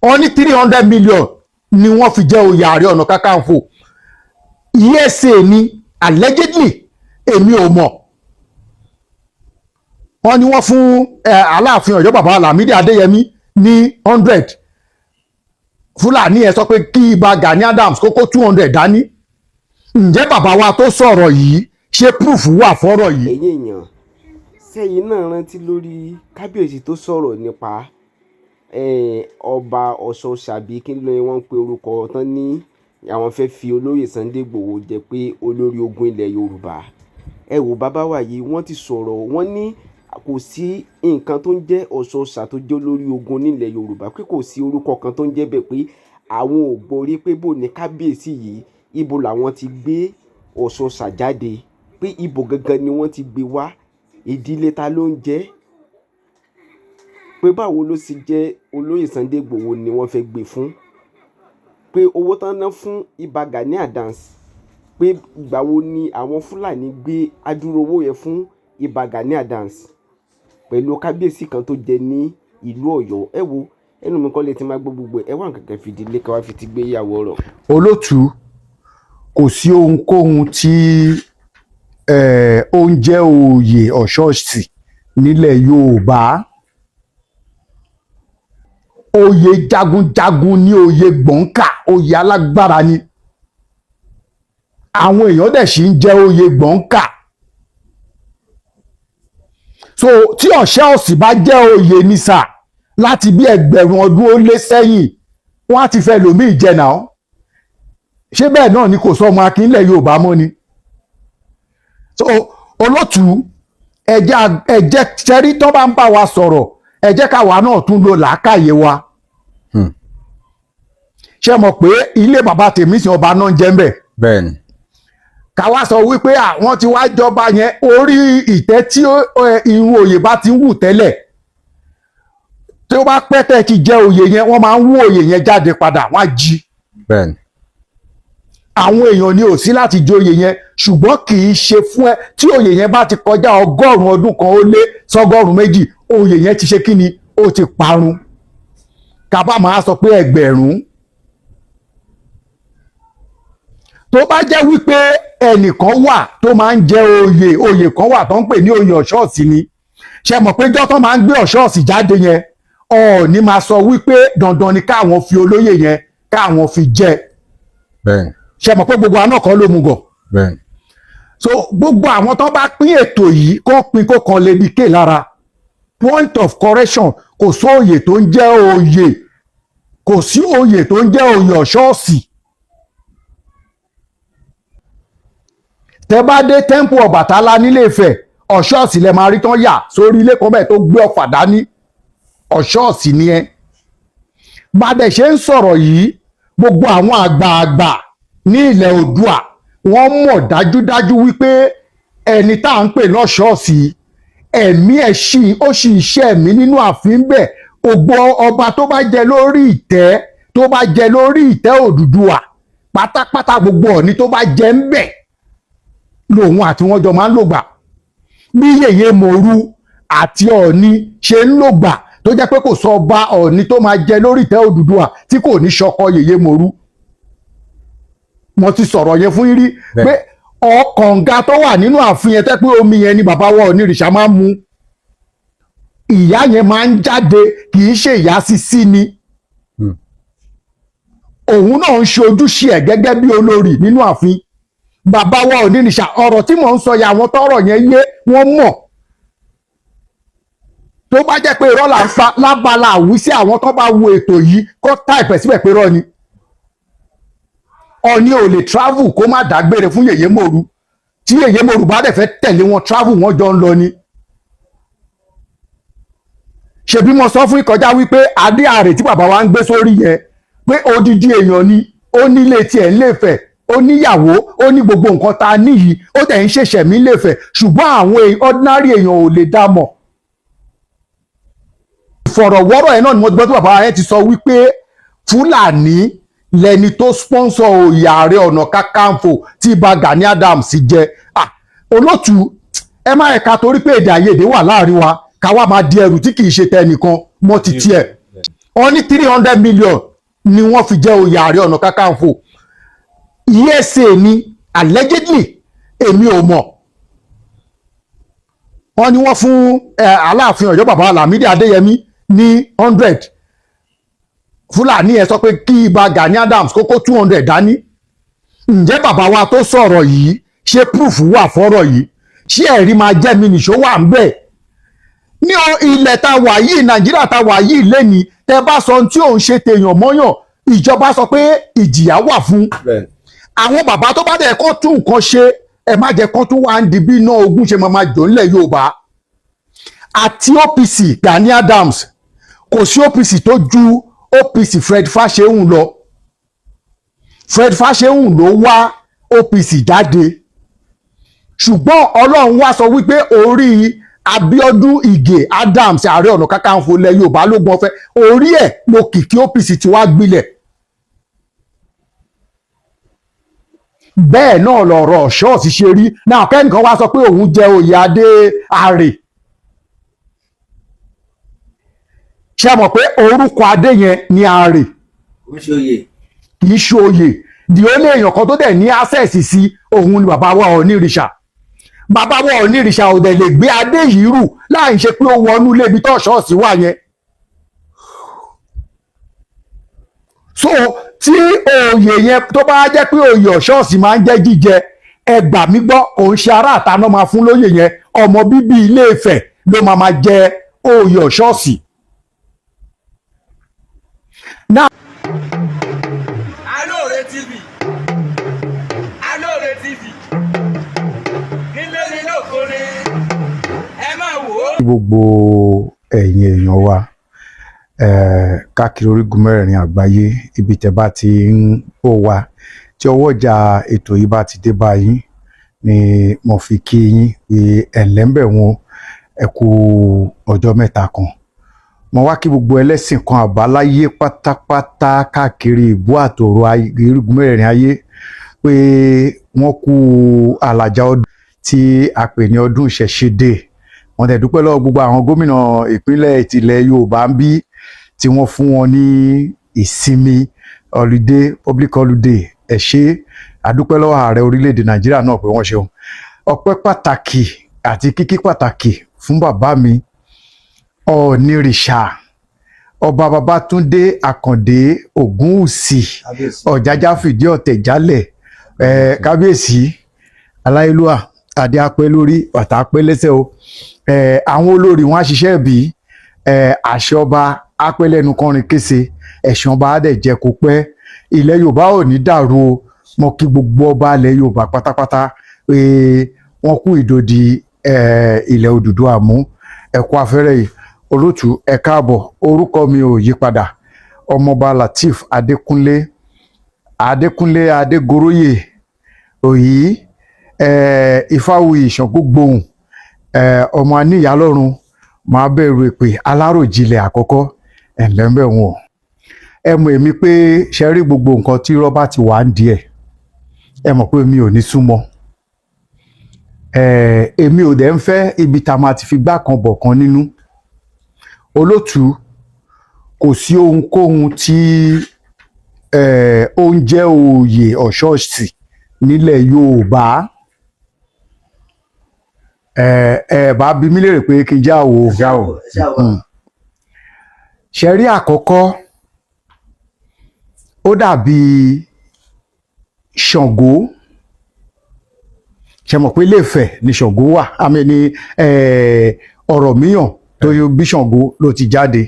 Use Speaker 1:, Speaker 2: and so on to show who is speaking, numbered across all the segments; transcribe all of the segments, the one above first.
Speaker 1: wọ́n ní 300 million ni wọ́n fi jẹ oyè Ààrẹ Ọ̀nà Kakanfò. ESA ni allegedly, èmi ò mọ̀. Wọ́n ní wọ́n fún Aláàfin Ọ̀yọ́ bàbá Lámídì Adéyẹmí ní 100. Fúlàní ẹ sọ pé kí Ìbà Gani Adams kókó 200 dání. Ǹjẹ́ bàbá wa tó sọ̀rọ̀ yìí ṣé proof wà fọ́rọ̀ yìí?
Speaker 2: ẹ̀yin èèyàn sẹ́yìn náà rántí lórí kábíyèsí tó sọ̀rọ̀ nípa ọba Ọ̀ṣọ́ṣàbí kí ló wọ́n pe orúkọ tán ní àwọn fẹ́ fi olóyè Sunday Igboho jẹ pé olórí ogun ilẹ̀ Yorùbá. Ẹ wò bàbá wa yìí wọ́n ti sọ̀rọ̀, wọ́n ní kò sí nǹkan tó ń jẹ́ Ọ̀ṣọ́ṣà tó jẹ́ olórí ogun nílẹ̀ Yorùbá, pé kò sí orúkọ kan tó ń jẹ́ bẹ́ẹ̀, pé àwọn ò gbọ́ rí pé bò ní kábíyèsí yìí ibo làwọn ti gbé Ọ̀ṣọ́ṣà jáde, pé ibo gangan ni wọ́n ti gbé wá, ìdílé ta ló ń jẹ́, pé báwo ló sì jẹ́ olóyè Sunday Igboho ni wọ́n fẹ́ gbé fún, pé owó tán ná fún Ìbà Gani Adams, pé ìgbà wo ni àwọn Fúlàní gbé adúrú owó yẹn fún Ìbà Gani Adams pẹ̀lú kábíyèsí kan tó jẹ ní ìlú Ọ̀yọ́. Ẹ wo ẹnu mi kọ́ lè ti máa gbọ́ gbogbo ẹ wá nǹkan kan fìdílé ká wá fi ti gbé ìyàwó ọ̀rọ̀.
Speaker 1: Olótùú, kò sí ohunkóhun tí ó ń jẹ́ oyè Ọ̀ṣọ́ọ̀sì nílẹ̀ Yorùbá. Oyè jagunjagun ní oyè gbọ̀ǹkà, oyè alágbára ni. Àwọn èèyàn dẹ̀ sì ń jẹ́ oyè gbọ̀ǹkà. So tí Ọ̀ṣọ́ọ̀sì bá jẹ́ oyè ní sà láti bí ẹgbẹ̀rún ọdún ó lé sẹ́yìn, wọ́n á ti fẹ́ lòmíì jẹ náà. Ṣé bẹ́ẹ̀ náà ni kò sọ ọmọ akínlẹ̀ Yorùbá mọ́ ni? So Olótùú, ẹ̀jẹ̀ ṣẹ́rí tó bá ń bá wa sọ̀rọ̀, ẹ jẹ́ káwa náà tún lo làákàyè wa. Ṣé mọ̀ pé ilé bàbá Tèmísìn ọba náà ń jẹ́ ń bẹ̀?
Speaker 3: Bẹ́ẹ̀ni.
Speaker 1: Káwa sọ wípé àwọn ti wá jọba yẹn orí ìtẹ́ tí irun oyè bá ti ń wù tẹ́lẹ̀, tí ó bá pẹ́ tẹ́ ti jẹ oyè yẹn, wọ́n máa ń wú oyè yẹn jáde padà, wọ́n á jí.
Speaker 3: Bẹ́ẹ̀ni.
Speaker 1: Àwọn èèyàn ni ò sí láti joyè yẹn, ṣùgbọ́n kì í ṣe fún ẹ tí oyè yẹn bá ti kọjá 100 ọdún kan ó lé 120, oyè yẹn ti ṣe kí ni, ó ti parun. Kábà máa sọ pé ẹgbẹ̀rún. Tó bá jẹ́ wípé ẹnìkan wà tó máa ń jẹ oyè kan wà tó ń pè ní oyè Ọ̀ṣọ́ọ̀sì ni, ṣe mọ̀ pé jọ́ tó máa ń gbé Ọ̀ṣọ́ọ̀sì jáde yẹn, Ọọ̀ni máa sọ wípé dandan ni káwọn fi olóyè yẹn káwọn fi jẹ.
Speaker 3: Bẹ́ẹ̀ni.
Speaker 1: Ṣe mọ̀ pé gbogbo àná kan ló mú gọ̀.
Speaker 3: Bẹ́ẹ̀ni.
Speaker 1: So gbogbo àwọn tó bá pín ètò yìí kó pín kó kan lè bí ké lára. Point of correction, kò sí oyè tó ń jẹ́ oyè, kò sí oyè tó ń jẹ́ oyè Ọ̀ṣọ́ọ̀sì. Tẹ́ bá dé Temple Ọbàtálá nílé Ifẹ̀, Ọ̀ṣọ́ọ̀sì lẹ máa rí tán yà sórí ilé kan bẹ́ẹ̀ tó gbé ọfà dání. Ọ̀ṣọ́ọ̀sì ni ẹ. Bàdẹ̀ ṣe ń sọ̀rọ̀ yìí, gbogbo àwọn àgbààgbà ní ilẹ̀ Oòduà wọ́n mọ̀ dájúdájú wípé ẹni tá à ń pè lọ́ṣọ́ọ̀sì ẹ̀mí ẹ̀ ó sì iṣẹ́ ẹ̀mí nínú ààfin bẹ́ẹ̀. Gbogbo ọba tó bá jẹ lórí ìtẹ́ Odùduwà pátápátá, gbogbo Ọ̀ọ̀ni tó bá jẹ ń bẹ̀ lòun àti wọn jọ máa ń lògbà. Bí Yèyé Mòru àti Ọ̀ọ̀ni ṣe ń lògbà tó jẹ́ pé kò sọ ọba Ọ̀ọ̀ni tó máa jẹ lórí ìtẹ́ Odùduwà tí kò ní ṣọkọ Yèyé Mòru. Mo ti sọ̀rọ̀ yẹn fún yín rí pé ọ̀kànga tó wà nínú ààfin yẹn tẹ́ pé omi yẹn ni bàbá wa Ọ̀ọ̀nìrìṣà máa ń mu. Ìyá yẹn máa ń jáde, kì í ṣe ìyá sísí ni. Òun náà ń ṣe ojúṣe ẹ̀ gẹ́gẹ́ bí olórí nínú ààfin. Bàbá wa Ọ̀ọ̀nìrìṣà, ọ̀rọ̀ tí mò ń sọ yà àwọn tọ́rọ̀ yẹn yé wọ́n mọ̀. Tó bá jẹ́ pé irọ́ là ń pa lábala àwísí àwọn tó bá wo ètò yìí kó táìpẹ̀ síbẹ̀ pé irọ́ ni. Ọ̀ọ̀ni ò lè travel kó má dágbére fún Yèyé Mòru. Tí Yèyé Mòru bá dẹ̀ fẹ́ tẹ̀lé wọn travel, wọ́n jọ ń lọ ni. Ṣebí mo sọ fún ìkọjá wípé adé ààrẹ tí bàbá wa ń gbé sórí yẹn pé odidi èèyàn ni, ó nílé tiẹ̀ ń lè fẹ̀, ó níyàwó, ó ní gbogbo nǹkan tá a níyì, ó tẹ̀ ń ṣẹ̀ṣẹ̀ mí lè fẹ̀, ṣùgbọ́n àwọn ordinary èèyàn ò lè dá mọ̀. Ìfọ̀rọ̀wọ́rọ̀ ẹ̀ náà ni mo gbọ́ tí bàbá yẹn ti sọ wípé Fúlàní lẹni tó sponsor oyè Ààrẹ Ọ̀nà Kakanfò tí Ìbà Gani Adams jẹ. Olótùú, ẹ má ẹ̀ka torí pé èdè àìyedè wà láàrin wa ká wá máa di ẹrù tí kì í ṣe tẹnìkan mọ́ títí ẹ̀. wọ́n ní 300 million ni wọ́n fi jẹ́ oyè Ààrẹ Ọ̀nà Kakanfò. ESA ni allegedly, èmi ò mọ̀. Wọ́n ní wọ́n fún Aláàfin Ọ̀yọ́ bàbá Lámídì Adéyẹmí ní 100. Fúlàní ẹ sọ pé kí Ìbà Gani Adams kókó 200 dání. Ǹjẹ́ bàbá wa tó sọ̀rọ̀ yìí ṣé proof wà fọ́rọ̀ yìí? Ṣé ẹ̀rí máa jẹ́ mi nìṣó wà ń bẹ̀? Ní ilẹ̀ ta wà yìí, Nàìjíríà ta wà yìí lẹ́ni, tẹ bá sọ tí òun ṣe tèèyàn mọ́yàn, ìjọba sọ pé ìjìyà wà fún. Àwọn bàbá tó bá dẹ̀ kọ́ tún nǹkan ṣe, ẹ má jẹ́ kán tún wá ń di bí iná ogun ṣe máa jò nílẹ̀ Yorùbá. Àti OPC Gani Adams, kò sí OPC tó ju OPC Fred Fáṣẹ̀hùn lọ. Fred Fáṣẹ̀hùn ló wá OPC jáde. Ṣùgbọ́n Ọlọ́run wá sọ wípé orí Abíọ́dún Ìgè Adams Ààrẹ Ọ̀nà Kakanfò ilẹ̀ Yorùbá ló gbọ́n fẹ́, orí ẹ̀ ló kìkì OPC ti wá gbilẹ̀. Bẹ́ẹ̀ náà lọ̀rọ̀ ṣọ́ọ̀ṣì ṣe rí. Náà kẹ́nìkan wá sọ pé òun jẹ oyè adé àrè. Ṣé mọ̀ pé orúkọ adé yẹn ni àrè? Kì í ṣe oyè. Di ó lé èèyàn kan tó dẹ̀ ní access sí òun ni bàbá wa Ọ̀nìrìṣà. Bàbá wa Ọ̀nìrìṣà ò dẹ̀ lè gbé adé yìí rù láì ṣe pé ó wọnú ilé ibi tó ṣọ́ọ̀ṣì wà yẹn. So tí oyè yẹn tó bá jẹ́ pé oyè ṣọ́ọ̀ṣì máa ń jẹ́ jíjẹ, ẹ gbà mí gbọ́, òun ṣe ará àtàná máa fún lóyè yẹn, ọmọ bíbí Ilé Ifẹ̀ ló máa jẹ oyè ṣọ́ọ̀ṣì. Now,
Speaker 3: Alore TV. Alore TV. Nílé nílé òkúre. Ẹ máa wò ó.
Speaker 1: Gbogbo ẹ̀yin èèyàn wa káàkiri orígun mẹ́rẹ̀ẹ̀rin àgbáyé, ibi tẹ́ bá ti ń wò wá, tí ọwọ́jà ètò yìí bá ti dé báyìí ni mo fi kí yín pé ẹ̀lẹ́ńbẹ̀ wọn ẹ kú ọjọ́ mẹ́ta kan. Mo wá kí gbogbo ẹlẹ́sìn kan àbáláyé pátápátá káàkiri ìbú àtòrò orígun mẹ́rẹ̀ẹ̀rin ayé pé wọ́n kú àlàjá ọdún tí a pè ní ọdún ìṣẹ̀ṣe dé. Wọ́n dẹ̀ dúpẹ́ lọ́wọ́ gbogbo àwọn gómìnà ìpínlẹ̀ ìtìlẹ̀ Yorùbá ń bí tí wọ́n fún wọn ní ìsinmi holiday, public holiday. Ẹ ṣé, àdúpẹ́ lọ́wọ́ ààrẹ orílẹ̀-èdè Nàìjíríà náà pé wọ́n ṣeun. Ọpẹ́ pàtàkì àti kíkí pàtàkì fún bàbá mi Ọ̀nìrìṣà Ọba Babátúndé Àkàndé Ògúnwùsì Ọ̀jájá fìdí ọ̀tẹ̀ jálẹ̀. Kábíyèsí aláìlúwà adé apẹ́ lórí bàtà apẹ́ lẹ́sẹ̀ o. Àwọn olórí wọn á ṣiṣẹ́ bí àṣẹ ọba apẹ́ lẹ́nu kọrin kése, ẹ̀sùn ọba á dẹ̀ jẹ́ kó pẹ́. Ilẹ̀ Yorùbá ò ní dàrú o. Mo kí gbogbo ọba ilẹ̀ Yorùbá pátápátá pé wọ́n kú ìdòdì ilẹ̀ Odùduwà mú. Ẹ kú afẹ́rẹ́ yìí. Olótù ẹ káàbọ̀, orúkọ mi ò yí padà, Ọmọọba Lateef Adékúnlé Adégoróyè Òyí Ifáwuyì Ṣàngógbohùn ọmọ aníyàlọ́run máa bẹ̀rù èpè aláròjinlẹ̀ àkọ́kọ́ ẹ̀lẹ́mbẹ̀ wọn. Ẹ mọ̀ èmi pé ṣe rí gbogbo nǹkan tí rọ́bà ti wà ń di ẹ̀, ẹ mọ̀ pé mi ò ní súnmọ́. Èmi ò dẹ̀ ń fẹ́ ibi tá a máa ti fi gbá kan bọ̀ kan nínú. Olótù, kò sí ohunkóhun tí ó ń jẹ́ oyè ọ̀ṣọ́ọ̀ṣì nílẹ̀ Yorùbá. Bá bí mi lérè pé kí n já o. Ṣe rí àkọ́kọ́, ó dàbí Ṣàngó. Ṣe mọ̀ pé Ilé Ifẹ̀ ni Ṣàngó wà, àmì ni Ọ̀rọ̀míyàn tó yọ bí Ṣàngó ló ti jáde.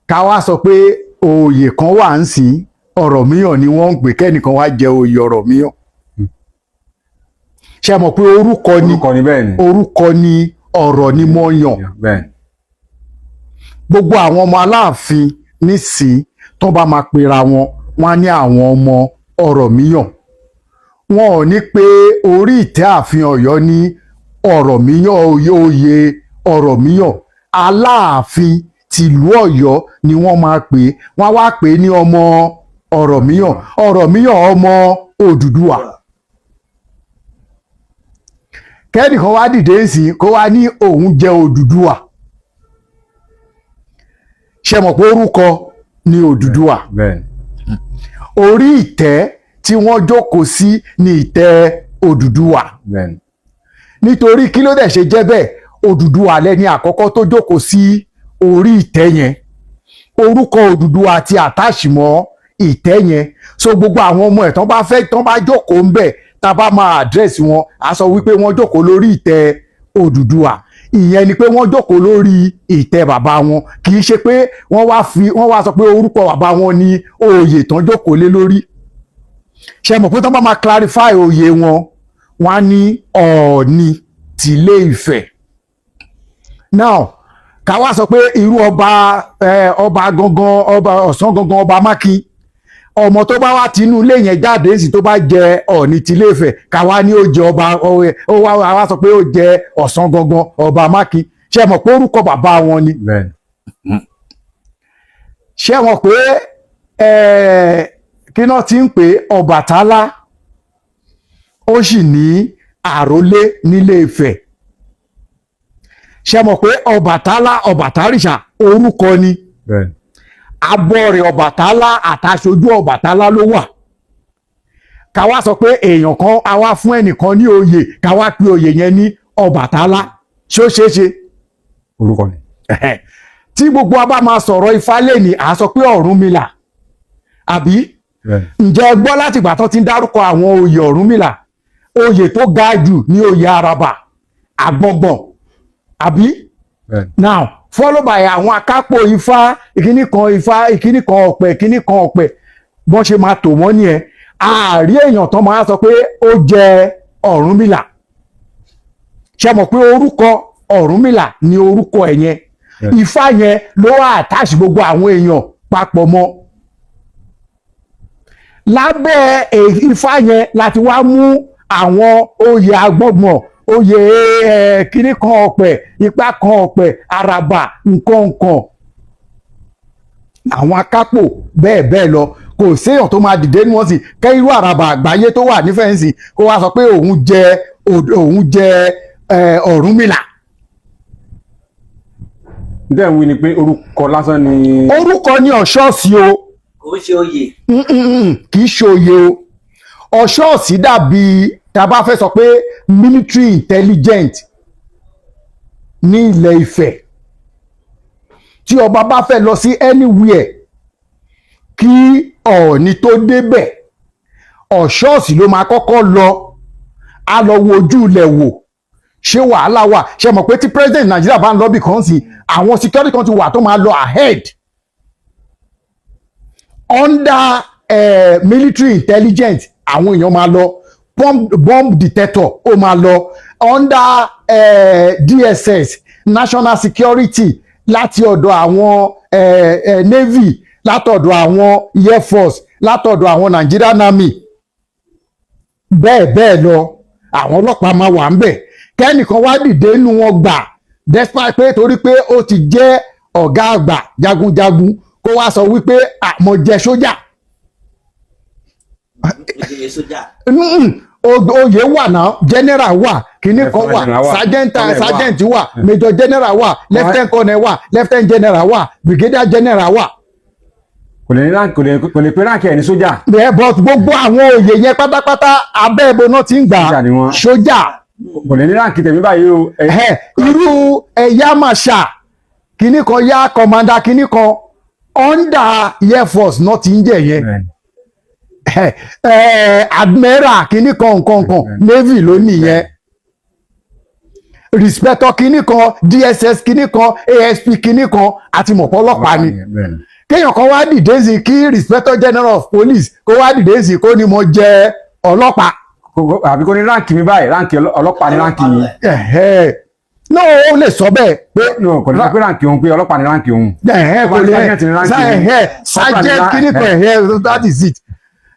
Speaker 1: Ká wá sọ pé oyè kan wà ń sìn Ọ̀rọ̀míyàn ni wọ́n ń pè, kẹ́nìkan wá jẹ oyè Ọ̀rọ̀míyàn. Ṣe mọ̀ pé orúkọ ni ọ̀rọ̀ ni mo yàn. Gbogbo àwọn ọmọ Aláàfin nísìn tó bá máa pera wọn, wọ́n á ní àwọn ọmọ Ọ̀rọ̀míyàn. Wọn ò ní pé orí ìtẹ́ ààfin Ọ̀yọ́ ní Ọ̀rọ̀míyàn, oyè Ọ̀rọ̀míyàn. Aláàfin tìlú Ọ̀yọ́ ni wọ́n máa pè, wọ́n wá pè ní ọmọ Ọ̀rọ̀míyàn ọmọ Odùduwà. Kẹ́nìkan wá dìde sí kó wá ní òun jẹ́ Odùduwà. ṣe mọ̀ pé orúkọ ni Odùduwà
Speaker 4: bẹ́ẹ̀ni
Speaker 1: orí ìtẹ́ tí wọ́n jókòó sí ní ìtẹ́ Odùduwà
Speaker 4: bẹ́ẹ̀ni
Speaker 1: nítorí kí ló dẹ̀ ṣe jẹ́ bẹ́ẹ̀ Odùduwà lẹ́ni àkọ́kọ́ tó jókòó sí orí ìtẹ́ yẹn orúkọ Odùduwà ti àtàṣì mọ́ ìtẹ́ yẹn so gbogbo àwọn ọmọ ẹ̀ tán bá jókòó ń bẹ̀ tá a bá máa àdírẹ́sì wọn a sọ wípé wọ́n jókòó lórí ìtẹ́ Odùduwà ìyẹn ni pé wọ́n jókòó lórí ìtẹ́ bàbá wọn kì í ṣe pé wọ́n wá sọ pé orúkọ bàbá wọn ni oyè tán jókòó lé lórí ṣe mọ̀ pé tán bá máa clarify oyè wọn wọ́n á ní Ọọ̀ni tìlé Ifẹ̀ now ká wá sọ pé irú ọba gangan ọba Ọ̀ṣun gangan ọba Mákin ọmọ tó bá wá tinú ilé yẹn jáde sí tó bá jẹ Ọọ̀ni tìlé Ifẹ̀ ká wá ní ó jẹ ọba ó wá sọ pé ó jẹ Ọ̀ṣun gangan ọba Mákin ṣe mọ̀ pé orúkọ bàbá wọn ni
Speaker 4: bẹ́ẹ̀ni
Speaker 1: ṣe mọ̀ pé kí náà ti ń pè Ọbàtálá ó sì ní àrólé nílé Ifẹ̀ ṣe mọ̀ pé Ọbàtálá Ọbàtárìṣà orúkọ ni
Speaker 4: bẹ́ẹ̀ni
Speaker 1: abọ́rẹ̀ Ọbàtálá àtàṣojú Ọbàtálá ló wà ká wá sọ pé èèyàn kan á wá fún ẹnìkan ní oyè ká wá pe oyè yẹn ní Ọbàtálá ṣó ṣeé ṣe
Speaker 4: orúkọ ni
Speaker 1: tí gbogbo wa bá máa sọ̀rọ̀ Ifá lẹ́ni à sọ pé Ọ̀rúnmìlà àbí
Speaker 4: bẹ́ẹ̀ni
Speaker 1: ǹjẹ́ ẹ gbọ́ láti ìgbà tó ti ń dárúkọ àwọn oyè Ọ̀rúnmìlà oyè tó ga jù ní oyè Àràbà Àgbọ̀ngbọ̀n àbí
Speaker 4: bẹ́ẹ̀ni
Speaker 1: now follow by àwọn akápò Ifá ìkíní kan Ọ̀pẹ ìkíní kan Ọ̀pẹ bọ́n ṣe máa tò wọ́n nìyẹn ààrí èèyàn tán máa sọ pé ó jẹ Ọ̀rúnmìlà ṣe mọ̀ pé orúkọ Ọ̀rúnmìlà ni orúkọ ẹ̀ yẹn Ifá yẹn ló wà àtàṣì gbogbo àwọn èèyàn papọ̀ mọ́ lábẹ́ Ifá yẹn láti wá mú àwọn oyè Àgbọ̀ngbọ̀n oyè kíní kan Ọ̀pẹ Ipá kan Ọ̀pẹ Àràbà nǹkan àwọn akápò bẹ́ẹ̀ bẹ́ẹ̀ lọ kò séèyàn tó máa dìde ní wọ́n sì kẹ́ irú Àràbà àgbáyé tó wà nífẹ̀ẹ́sì kó wá sọ pé òun jẹ Ọ̀rúnmìlà.
Speaker 4: ǹjẹ́ ìwé ni pé orúkọ lásán ni.
Speaker 1: orúkọ ní Ọ̀ṣọ́ọ̀sì o
Speaker 3: kò ṣe oyè.
Speaker 1: kì í ṣe oyè o Ọ̀ṣọ́ọ̀sì dàbí tá a bá fẹ́ sọ pé military intelligent ní ilẹ̀ Ifẹ̀ tí ọba bá fẹ́ lọ sí anywhere kí Ọọ̀ni tó débẹ̀ Ọ̀ṣọ́ọ̀sì ló máa kọ́kọ́ lọ á lọ wo ojú ilẹ̀ wò ṣé wàhálà wà ṣe mọ̀ pé tí president Nàìjíríà bá ń lọ bí kan sí àwọn security kan ti wà tó máa lọ ahead under military intelligence àwọn èèyàn máa lọ bomb detector ó máa lọ under DSS national security láti ọ̀dọ̀ àwọn navy látọ̀dọ̀ àwọn air force látọ̀dọ̀ àwọn Nigerian army bẹ́ẹ̀ bẹ́ẹ̀ lọ àwọn ọlọ́pàá máa wà ń bẹ̀ kẹ́nìkan wá dìde nínú wọn gbà despite pé torí pé ó ti jẹ́ ọ̀gá àgbà jagunjagun kó wá sọ wípé mo jẹ́ sójà. oyè wà náà general wà kíní kan wà sergeant wà major general wà lieutenant colonel wà lieutenant general wà brigadier general wà.
Speaker 4: kò lè pe ránkì ẹ̀ ní sójà.
Speaker 1: bẹ́ẹ̀ but gbogbo àwọn oyè yẹn pátápátá abẹ́ ibo náà ti ń gbà sójà.
Speaker 4: kò lè ní ránkì tẹ̀mí báyìí o.
Speaker 1: irú ẹ̀yà màṣà kíní kan yá commander kíní kan under air force náà ti ń jẹ yẹn. admiral kíní kan nǹkan navy ló nìyẹn respector kíní kan DSS kíní kan ASP kíní kan àti mọ̀pọ̀ ọlọ́pàá ni kéèyàn kan wá dìde sí kí respector general of police kó wá dìde sí kó ní mo jẹ ọlọ́pàá.
Speaker 4: àbí kò ní ránkì mi báyìí ránkì ọlọ́pàá ní ránkì mi.
Speaker 1: náà ó lè sọ bẹ́ẹ̀ pé.
Speaker 4: kò ní sọ pé ránkì òun pé ọlọ́pàá ní ránkì òun.
Speaker 1: kò lè sergeant kíní kan that is it.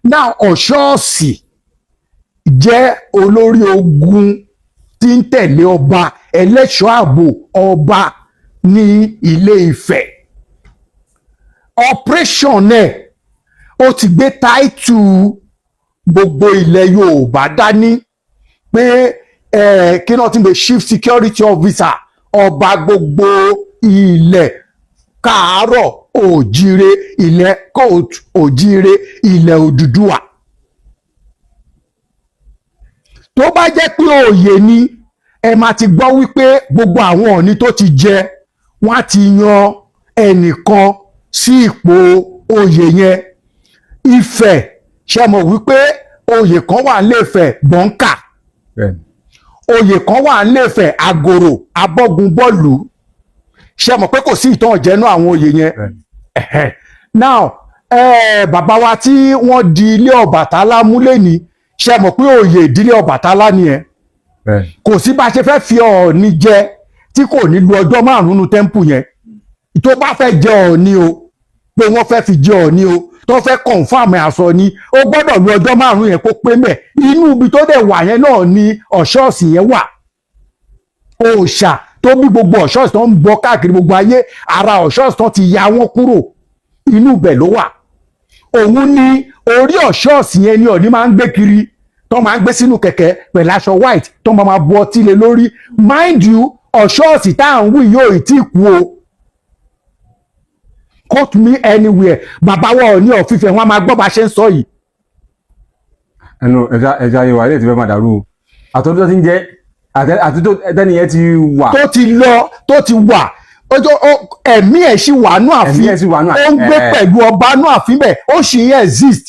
Speaker 1: now Ọ̀ṣọ́ọ̀sì jẹ́ olórí ogun tí ń tẹ̀lé ọba ẹlẹ́ṣọ́ ààbò ọba ní Ilé Ifẹ̀ operation náà ó ti gbé táìtù gbogbo ilẹ̀ Yorùbá dání pé kí náà ti ń bẹ chief security officer ọba gbogbo ilẹ̀ káàárọ̀ òjíire ilẹ̀ kóòtù òjíire ilẹ̀ Odùduwà. Tó bá jẹ́ pé òye ni ẹ máa ti gbọ́ wípé gbogbo àwọn Ọ̀ọ̀ni tó ti jẹ wọ́n á ti yan ẹnìkan sí ipò oyè yẹn. Ifẹ̀ ṣe mọ̀ wípé oyè kan wà nílé-Ifẹ̀ Gbọ̀ǹkà, oyè kan wà nílé-Ifẹ̀ Àgòrò Abọ́gunbọ́ọ̀lù. Ṣe mọ̀ pé kò sí ìtàn ọ̀jẹ̀nú àwọn oyè yẹn. Now bàbá wa tí wọ́n di ilé Ọbàtálá mú lẹ́ni ṣe mọ̀ pé oyè ìdílé Ọbàtálá nìyẹn. Kò sí bá ṣe fẹ́ fi Ọọ̀ni jẹ tí kò ní lu ọjọ́ 5 nínú tẹ́ḿpù yẹn. Tó bá fẹ́ jẹ Ọọ̀ni o pé wọ́n fẹ́ fi jẹ Ọọ̀ni o tó fẹ́ confam àsọ ni ó gbọ́dọ̀ lu ọjọ́ 5 yẹn kó pé mẹ́. Inú ibi tó dẹ̀ wà yẹn náà ni ọ̀ṣọ́ọ̀sì yẹn wà. Òòṣà tó bí gbogbo ọ̀ṣọ́ọ̀sì tó ń bọ káàkiri gbogbo ayé ara ọ̀ṣọ́ọ̀sì tó ti ya wọ́n kúrò inú ibẹ̀ ló wà. Òun ni orí ọ̀ṣọ́ọ̀sì yẹn ni Ọọ̀ni máa ń gbé kiri tó máa ń gbé sínú kẹ̀kẹ́ pẹ̀lú aṣọ white tó máa bu ọtí lé lórí. Mind you ọ̀ṣọ́ọ̀sì tá à ń wí yóò tí kú o. Quote me anywhere bàbá wa Ọọ̀ni of Ifẹ̀ wọn máa gbọ́ bá ṣe ń sọ yìí.
Speaker 4: ẹnu ẹja yìí wà ilé ìtìfẹ́ máa dàrú àtọ́jú tó ti ń jẹ́ àtúntò ẹtẹ́niyẹn ti wà.
Speaker 1: Tó ti lọ tó ti wà ẹ̀mí ẹ̀ sì wà nú àfin ó ń gbé pẹ̀lú ọba nú àfin bẹ́ẹ̀ ó sì ń exist.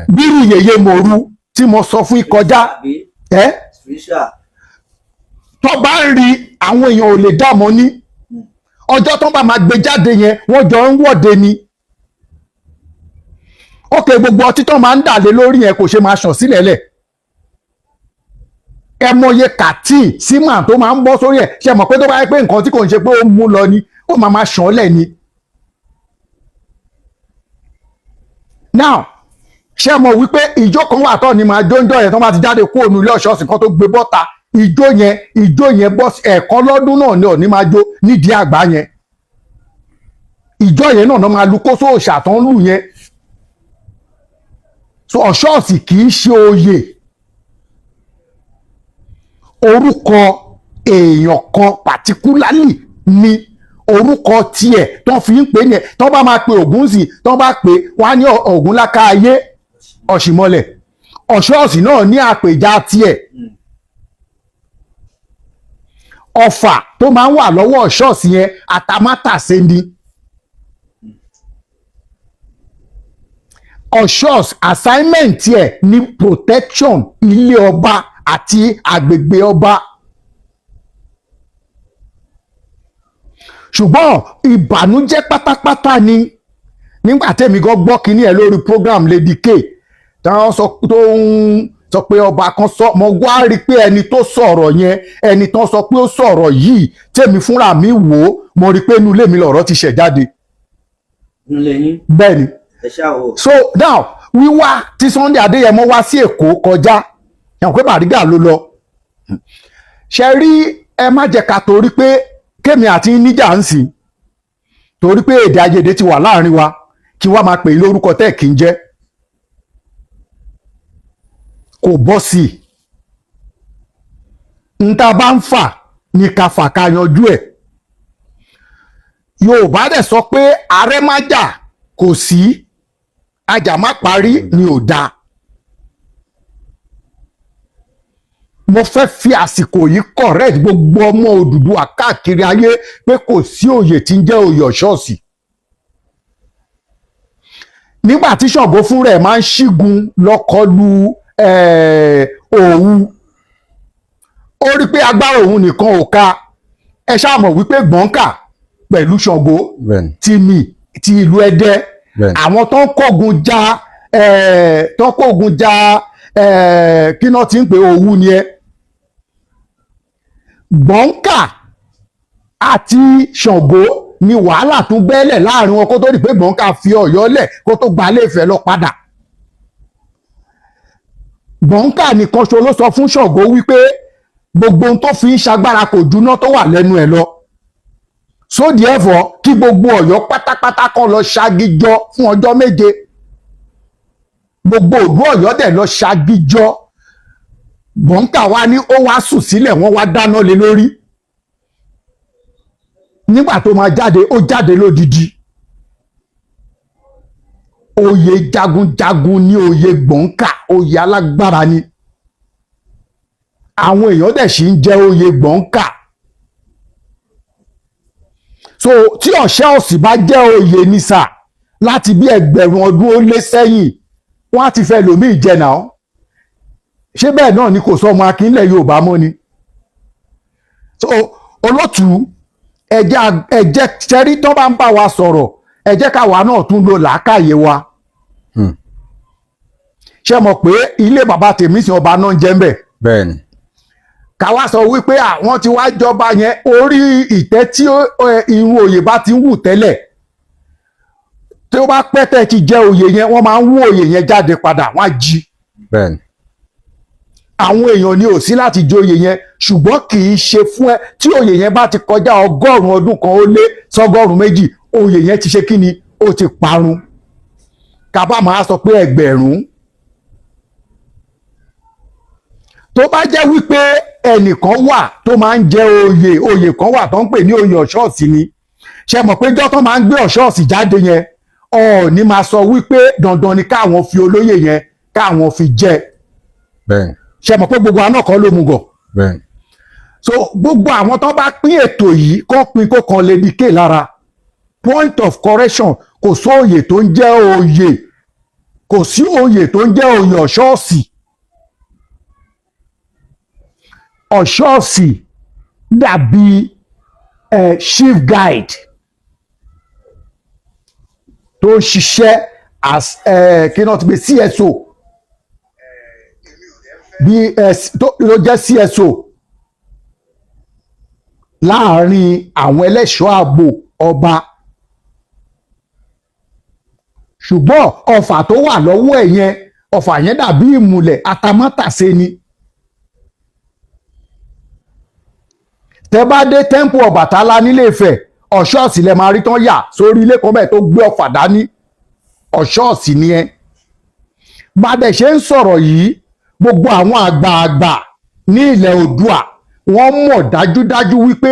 Speaker 1: Bírú Yèyé Mòru tí mo sọ fún ìkọjá tó bá ń rí àwọn èèyàn ò lè dààmú ní ọjọ́ tó bá máa gbé jáde yẹn wọ́n jọ ń wọ́de ni. Ókè gbogbo ọtí tó máa ń dà lé lórí yẹn kò ṣe máa ṣàn sílẹ̀ lẹ̀. Ẹ mọye kàtíì símà tó máa ń bọ́ sórí ẹ̀ ṣe mọ̀ pé tó bá yẹ pé nǹkan tí kò ń ṣe pé ó mú lọ ni ó máa ṣàn lẹ̀ ni. Now ṣe mọ̀ wípé ìjó kan wà tó ní máa jóńjọ́ yẹn tó máa ti jáde kúrò ní ilé ọ̀ṣọ́ọ̀sì kan tó gbé bọ́ta ìjó yẹn bọ́ ẹ̀ẹ̀kan lọ́dún náà ni Ọọ̀ni máa jó nídìí àgbà yẹn. Ìjó yẹn náà máa lu kóso òòṣà tó ń lù yẹn. So ọ̀ṣọ́ọ̀sì kì í ṣe oyè. Orúkọ èèyàn kan particularly ni orúkọ tiẹ̀ tó fi ń pè ní ẹ̀ tó bá máa pe Ògúnzì tó bá pè wọ́n á ní Ògúnláká ayé Ọ̀ṣìmọlẹ̀. Ọ̀ṣọ́ọ̀sì náà ní àpèjá tiẹ̀. Ọfà tó máa ń wà lọ́wọ́ ọ̀ṣọ́ọ̀sì yẹn àtàmátàsé ni. Ọ̀ṣọ́ọ̀sì assignment tiẹ̀ ní protection ilé ọba àti agbègbè ọba. Ṣùgbọ́n ìbànújẹ́ pátápátá ni nígbà tẹ́mi gan gbọ́ kínní ẹ̀ lórí program Lady K táwọn tó ń sọ pé ọba kan sọ mo wá rí pé ẹni tó sọ̀rọ̀ yẹn ẹni tó sọ pé ó sọ̀rọ̀ yìí tèmi fúnra mi wò ó mo rí pé inú ilé mi lọ̀rọ̀ ti ṣẹ̀ jáde. Bẹ́ẹ̀ ni. So now wíwá tí Sunday Adéyẹmọ wá sí Èkó kọjá yàn pé Bàrígà ló lọ. Ṣe rí ẹ má jẹ́ ká torí pé kémi àti níjà ń sìn torí pé èdè àìyedè ti wà láàrin wa kí wá máa pè é lórúkọ tẹ́ kí ń jẹ́ kò bọ́ sí i. N ta bá ń fà ní ká fà ká yanjú ẹ̀. Yorùbá dẹ̀ sọ pé ààrẹ má jà kò sí ajá má parí ni ò dáa. Mo fẹ́ fi àsìkò yìí correct gbogbo ọmọ Odùduwà káàkiri ayé pé kò sí oyè tí ń jẹ́ oyè ọ̀ṣọ́ọ̀sì. Nígbà tí Ṣàngó fún rẹ̀ máa ń ṣígun lọ́kọlù Òwu ó rí pé agbára òun nìkan ò ka ẹ ṣáà mọ̀ wípé Gbọ̀ǹkà pẹ̀lú Ṣàngó ti ìlú Ẹdẹ àwọn tó ń kógun já kí náà ti ń pè Òwu ni ẹ. Gbọ̀ǹkà àti Ṣàngó ni wàhálà tún bẹ́lẹ̀ láàrin wọn kó tó di pé Gbọ̀ǹkà fi Ọ̀yọ́ lẹ̀ kó tó gba Ilé-Ifẹ̀ lọ padà. Gbọ̀ǹkà nìkan ṣo ló sọ fún Ṣàngó wípé gbogbo ohun tó fi ń ṣagbára kò juná tó wà lẹ́nu ẹ̀ lọ. So therefore kí gbogbo Ọ̀yọ́ pátápátá kan lọ ṣagijọ fún ọjọ́ 7. Gbogbo ìlú Ọ̀yọ́ dẹ̀ lọ ṣagijọ. Gbọ̀ǹkà wá ní ó wá sùn sílẹ̀ wọ́n wá dáná lé lórí. nígbà tó máa jáde ó jáde lódidi oyè jagunjagun ní oyè gbọ̀ǹkà oyè alágbára ni àwọn èèyàn dẹ̀ sì ń jẹ oyè gbọ̀ǹkà so tí ọ̀ṣẹ́ òsì bá jẹ́ oyè ní sà láti bí ẹgbẹ̀rún ọdún ó lé sẹ́yìn wọ́n á ti fẹ́ lòmíì jẹ náà ṣé bẹ́ẹ̀ náà ni kò sọ ọmọ akínlẹ̀ Yorùbá mọ́ ni so olótù ẹ̀jẹ̀ ṣẹ́rí tó bá ń bá wa sọ̀rọ̀ ẹ jẹ́ káwa náà tún lo làákàyè wa ṣé mọ̀ pé ilé bàbá tèmi sin ọba náà ń jẹ́ ń bẹ̀
Speaker 4: bẹ́ẹ̀ni
Speaker 1: káwa sọ wípé àwọn tí wàá jọba yẹn orí ìtẹ́ tí irun oyè bá ti ń wù tẹ́lẹ̀ tí ó bá pẹ́ tẹ́ ti jẹ́ oyè yẹn wọ́n máa ń wú oyè yẹn jáde padà wọ́n á jí
Speaker 4: bẹ́ẹ̀ni
Speaker 1: àwọn èèyàn ni ò sí láti jẹ oyè yẹn ṣùgbọ́n kì í ṣe fún ẹ tí oyè yẹn bá ti kọjá 100 ọdún kan ó lé 120 oyè yẹn ti ṣe kí ni ó ti parun kábà máa sọ pé ẹgbẹ̀rún tó bá jẹ́ wípé ẹnìkan wà tó máa ń jẹ oyè kan wà tó ń pè ní oyè ọ̀ṣọ́ọ̀sì ni ṣe mọ̀ pé jọ́ tó máa ń gbé ọ̀ṣọ́ọ̀sì jáde yẹn Ọọ̀ni máa sọ wípé dandan ni káwọn fi olóyè yẹn káwọn fi jẹ
Speaker 4: bẹ́ẹ̀ni
Speaker 1: ṣe mọ̀ pé gbogbo àná kan ló mú gọ̀
Speaker 4: bẹ́ẹ̀ni
Speaker 1: so gbogbo àwọn tó bá pín ètò yìí kó pín kó kan lè dìké lára point of correction kò sí oyè tó ń jẹ́ oyè kò sí oyè tó ń jẹ́ oyè ọ̀ṣọ́ọ̀sì ọ̀ṣọ́ọ̀sì dàbí chief guide tó ń ṣiṣẹ́ as kí náà ti gbé CSO bí ló jẹ́ CSO láàárín àwọn ẹlẹ́ṣọ́ ààbò ọba ṣùgbọ́n ọfà tó wà lọ́wọ́ ẹ̀ yẹn ọfà yẹn dàbí ìmùlẹ̀ atamátàsé ni tẹ́ bá dé tẹ́ḿpù Ọbàtálá nílé Ifẹ̀ ọ̀ṣọ́ọ̀sì lẹ máa rí tán yà sórí ilé kan bẹ́ẹ̀ tó gbé ọfà dání ọ̀ṣọ́ọ̀sì ni ẹ bá dẹ̀ ṣe ń sọ̀rọ̀ yìí gbogbo àwọn àgbààgbà ní ilẹ̀ Oòduà wọ́n mọ̀ dájúdájú wípé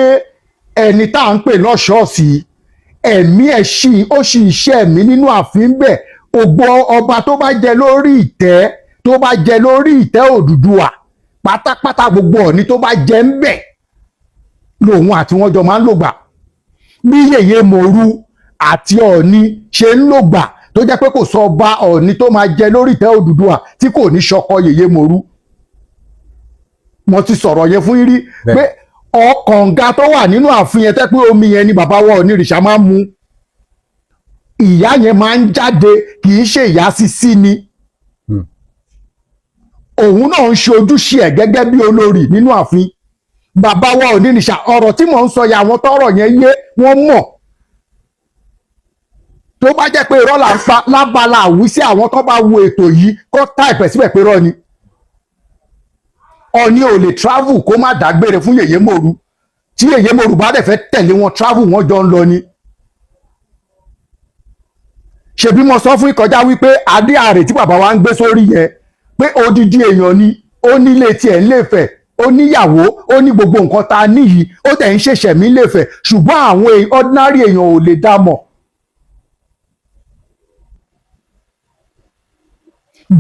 Speaker 1: ẹni tá à ń pè lọ́ṣọ́ọ̀sì ẹ̀mí ẹ̀ ó sì iṣẹ́ ẹ̀mí nínú ààfin bẹ́ẹ̀ ògbó ọba tó bá jẹ lórí ìtẹ́ Odùduwà pátápátá gbogbo ọ̀ní tó bá jẹ ń bẹ̀ lòun àti wọn jọ máa ń lògbà bí Yèyé Mòru àti Ọọ̀ni ṣe ń lògbà tó jẹ́ pé kò sọ ọba Ọọ̀ni tó máa jẹ lórí ìtẹ́ Odùduwà tí kò ní ṣọkọ Yèyé Mòru mo ti sọ̀rọ̀ yẹn fún yín rí pé ọkànga tó wà nínú ààfin yẹn tẹ́ pé omi yẹn ni bàbá wa Ọ̀nìrìṣà máa ń mu ìyá yẹn máa ń jáde kì í ṣe ìyá sísí ni òun náà ń ṣe ojúṣe ẹ̀ gẹ́gẹ́ bí olórí nínú ààfin bàbá wa Ọ̀nìrìṣà ọ̀rọ̀ tí mò ń sọ yà àwọn tọ́rọ̀ yẹn yé wọ́n mọ̀ tó bá jẹ́ pé irọ́ là ń pa lábala àwísí àwọn tó bá wo ètò yìí kó táìpẹ̀ síbẹ̀ pé irọ́ ni Ọọ̀ni ò lè travel kó má dágbére fún Yèyé Mòru tí Yèyé Mòru bá dẹ̀ fẹ́ tẹ̀lé wọn travel wọ́n jọ ń lọ ni ṣebí mo sọ fún ìkọjá wípé adé ààrẹ tí bàbá wa ń gbé sórí yẹn pé odidi èèyàn ni ó nílé tiẹ̀ ń lè fẹ̀ ó níyàwó ó ní gbogbo nǹkan tá a níyì ó dẹ̀ ń ṣẹ̀ṣẹ̀ mí lè fẹ̀ ṣùgbọ́n àwọn ordinary èèyàn ò lè dá mọ̀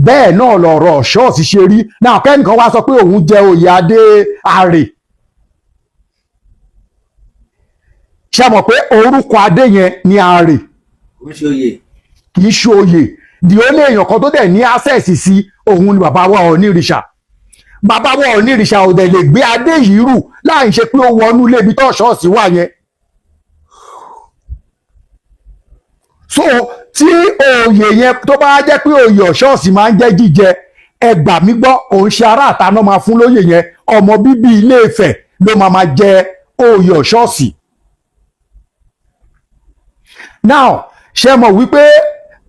Speaker 1: bẹ́ẹ̀ náà lọ̀rọ̀ ṣọ́ọ̀ṣì ṣe rí náà kẹ́nìkan wá sọ pé òun jẹ oyè adé ààrẹ ṣe mọ̀ pé orúkọ adé yẹn ni ààrẹ kì í ṣe oyè di ó lé èèyàn kan tó dẹ̀ ní access sí òun ni bàbá wa Ọ̀nìrìṣà bàbá wa Ọ̀nìrìṣà ò dẹ̀ lè gbé adé yìí rù láì ṣe pé ó wọnú ilé ibi tó ṣọ́ọ̀ṣì wà yẹn so tí oyè yẹn tó bá jẹ́ pé oyè ọ̀ṣọ́ọ̀sì máa ń jẹ́ jíjẹ ẹ gbà mí gbọ́ òun ṣe ará àtaná máa fún lóyè yẹn ọmọ bíbí Ilé Ifẹ̀ ló máa jẹ oyè ọ̀ṣọ́ọ̀sì now ṣe mọ̀ wípé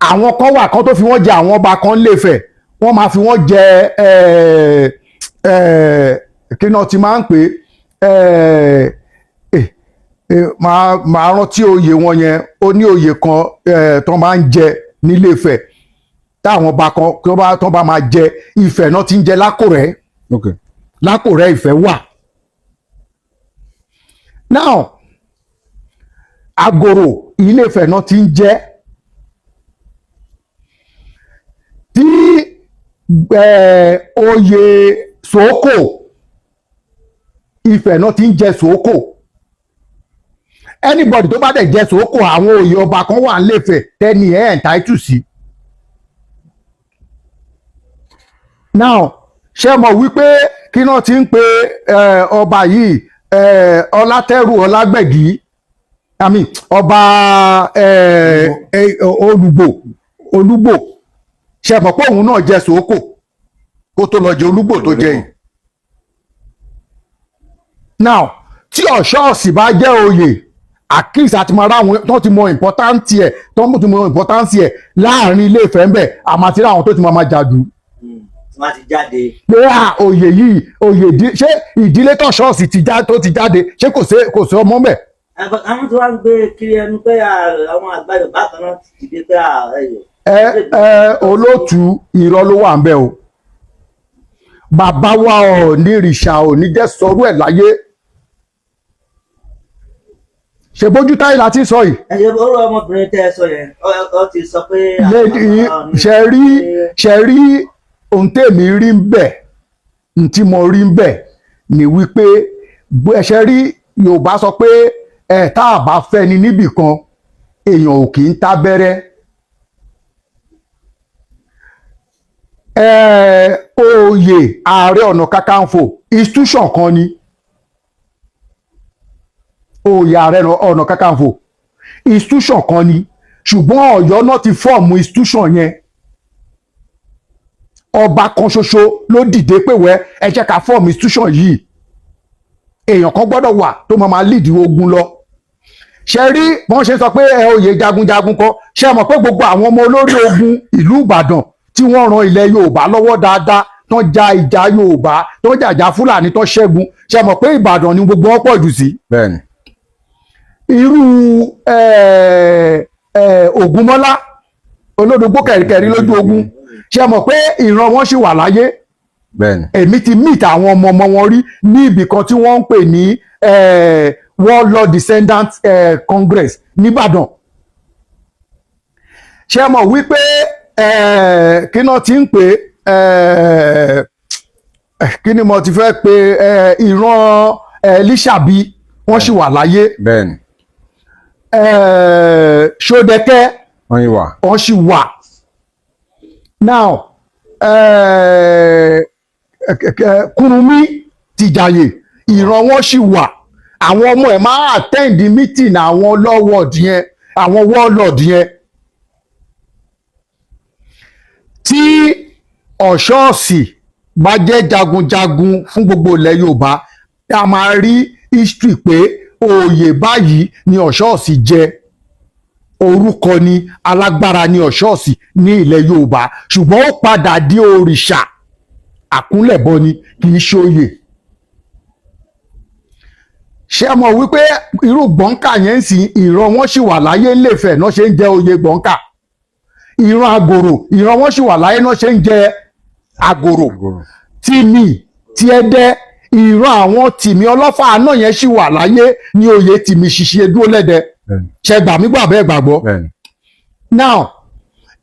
Speaker 1: àwọn kan wà kan tó fi wọ́n jẹ àwọn ọba kan Ilé Ifẹ̀ wọ́n máa fi wọ́n jẹ kí náà ti máa ń pè máa rántí oyè wọn yẹn ó ní oyè kan tó máa ń jẹ nílé Ifẹ̀ táwọn ọba kan tó bá máa jẹ Ifẹ̀ náà ti ń jẹ Lákòrẹ́ Lákòrẹ́ Ifẹ̀ wà now Àgòrò Ilé-Ifẹ̀ náà ti ń jẹ́. Tí oyè Sòókò Ifẹ̀ náà ti ń jẹ Sòókò. Anybody tó bá dẹ̀ jẹ Sòókò, àwọn oyè ọba kan wà nílé-Ifẹ̀ tẹ́ni ẹ̀ entitled sí. Now ṣé mọ̀ wípé kí náà ti ń pe ọba yìí Ọlátẹ́rù Ọlágbẹ̀gí ọba Olúgbò ṣé mọ̀ pé òun náà jẹ Sòókò kó tó lọ jẹ Olúgbò tó jẹ yìí. Now tí Ọ̀ṣọ́ọ̀sì bá jẹ́ oyè àkíyèsí àti máa ráwọn tó ti mọ ìmpọ́táǹtì ẹ̀ láàrin Ilé-Ifẹ̀ ń bẹ̀ àmọ́ ti ráwọn tó ti máa jà jù.
Speaker 5: Wọ́n ti jáde.
Speaker 1: Pé oyè yìí ṣé ìdílé t'Ọ̀ṣọ́ọ̀sì tó ti jáde ṣé kò sí ọmọ bẹ̀.
Speaker 5: Àwọn tó wá ń gbé kiri ẹnu pé àwọn àgbà Yorùbá kan náà ti dìde pé
Speaker 1: olóòtú irọ́ ló wà ń bẹ̀ o. Bàbá wa Ọ̀ọ̀nìrìṣà ò ní jẹ́ sọrú ẹ̀ láyé. Ṣe bójú táyì láti sọ yìí.
Speaker 5: Ẹ ṣe orú ọmọbìnrin tẹ́ ẹ sọ yẹn ọ ti sọ pé.
Speaker 1: ṣe rí ohun tèmi rí ń bẹ̀ tí mo rí ń bẹ̀ ni wípé ṣe rí Yorùbá sọ pé tá a bá fẹ́ ni níbì kan èèyàn ò kì í tábẹ́rẹ́. Oyè Ààrẹ Ọ̀nà Kakanfò institution kan ni. Oyè Ààrẹ Ọ̀nà Kakanfò institution kan ni, ṣùgbọ́n Ọ̀yọ́ náà ti fọ́ọ̀mù institution yẹn. Ọba kan ṣoṣo ló dìde pé ẹ jẹ́ ká fọ́ọ̀mù institution yìí. Èèyàn kan gbọ́dọ̀ wà tó máa lead ogun lọ. Ṣe rí wọ́n ṣe sọ pé oyè jagunjagun kan, ṣe mọ̀ pé gbogbo àwọn ọmọ olórí ogun ìlú Ìbàdàn tí wọ́n ran ilẹ̀ Yorùbá lọ́wọ́ dáadáa tán ja ìjà Yorùbá tán jàjà Fúlàní tán ṣẹ́gun, ṣe mọ̀ pé Ìbàdàn ni gbogbo wọn pọ̀ jù sí.
Speaker 4: Bẹ́ẹ̀ni.
Speaker 1: Irú Ògúnmọ́lá olódògbò kẹ̀rìkẹ̀rì lójú ogun, ṣe mọ̀ pé ìran wọn ṣì wà láyé.
Speaker 4: Bẹ́ẹ̀ni.
Speaker 1: Èmi ti meet àwọn ọmọ wọn rí ní ibì kan tí wọ́n ń pè ní Warlord Descendant Congress nìbàdàn. Ṣé mọ̀ wípé kí náà ti ń pè kí ni mo ti fẹ́ pe ìran Lísàbí wọ́n ṣì wà láyé.
Speaker 4: Bẹ́ẹ̀ni.
Speaker 1: Ṣódẹkẹ́ wọ́n ṣì wà. Now Kúrúnmí Tìjàyè ìran wọn ṣì wà. Àwọn ọmọ ẹ̀ máa attend meeting àwọn warlord yẹn, àwọn warlord yẹn. Tí Ọ̀ṣọ́ọ̀sì bá jẹ́ jagunjagun fún gbogbo ilẹ̀ Yorùbá, a máa rí history pé oyè báyìí ni Ọ̀ṣọ́ọ̀sì jẹ. Orúkọ ni alágbára ni Ọ̀ṣọ́ọ̀sì ní ilẹ̀ Yorùbá, ṣùgbọ́n ó padà di òrìṣà àkúnlẹ̀bọ ni kì í ṣe oyè. Ṣé ẹ mọ̀ wípé irú Gbọ̀ǹkà yẹn ń sìn ìran wọn ṣì wà láyé Ilé-Ifẹ̀ náà ṣe ń jẹ oyè Gbọ̀ǹkà. Ìran Àgòrò ìran wọn ṣì wà láyé náà ṣe ń jẹ Àgòrò. Tìmì ti Ẹdẹ ìran àwọn Tìmì Ọlọ́fà náà yẹn ṣì wà láyé ní oyè Tìmì Ṣìṣì Edú Ọlẹ́dẹ. Ṣé gbà mí gbà bẹ́ẹ̀ gbàgbọ́. Now